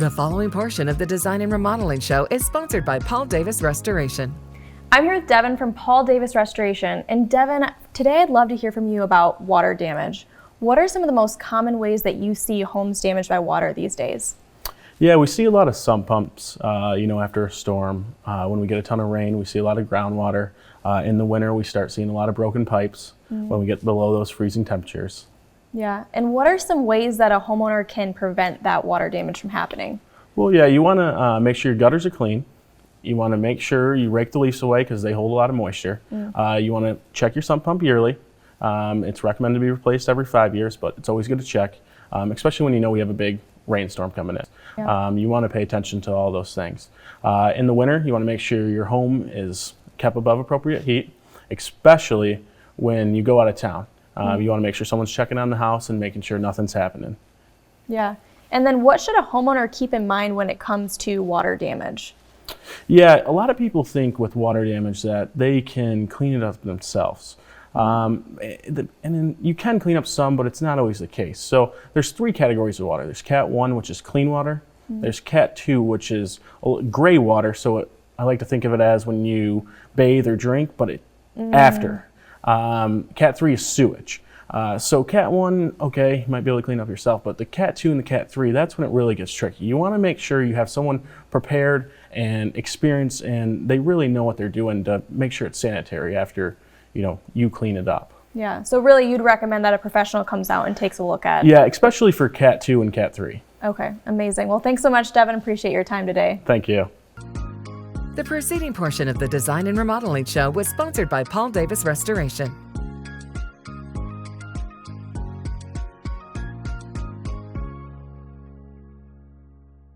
The following portion of the Design and Remodeling Show is sponsored by Paul Davis Restoration. I'm here with Devin from Paul Davis Restoration. And Devin, today I'd love to hear from you about water damage. What are some of the most common ways that you see homes damaged by water these days? Yeah, we see a lot of sump pumps, after a storm. When we get a ton of rain, we see a lot of groundwater. In the winter, we start seeing a lot of broken pipes when we get below those freezing temperatures. Yeah, and what are some ways that a homeowner can prevent that water damage from happening? Well, yeah, you want to make sure your gutters are clean. You want to make sure you rake the leaks away because they hold a lot of moisture. You want to check your sump pump yearly. It's recommended to be replaced every 5 years, but it's always good to check, especially when you know we have a big rainstorm coming in. Yeah. You want to pay attention to all those things. In the winter, you want to make sure your home is kept above appropriate heat, especially when you go out of town. You want to make sure someone's checking on the house and making sure nothing's happening. Yeah, and then what should a homeowner keep in mind when it comes to water damage? Yeah, a lot of people think with water damage that they can clean it up themselves. And then you can clean up some, but it's not always the case. So there's 3 categories of water. There's Cat 1, which is clean water. There's Cat 2, which is gray water. So I like to think of it as when you bathe or drink, but after. Cat 3 is sewage. So Cat 1, okay, you might be able to clean up yourself, but the Cat 2 and the Cat 3, that's when it really gets tricky. You want to make sure you have someone prepared and experienced, and they really know what they're doing to make sure it's sanitary after, you clean it up. Yeah, so really you'd recommend that a professional comes out and takes a look at. Yeah, especially for Cat 2 and Cat 3. Okay, amazing. Well, thanks so much, Devin. Appreciate your time today. Thank you. The preceding portion of the Design and Remodeling Show was sponsored by Paul Davis Restoration.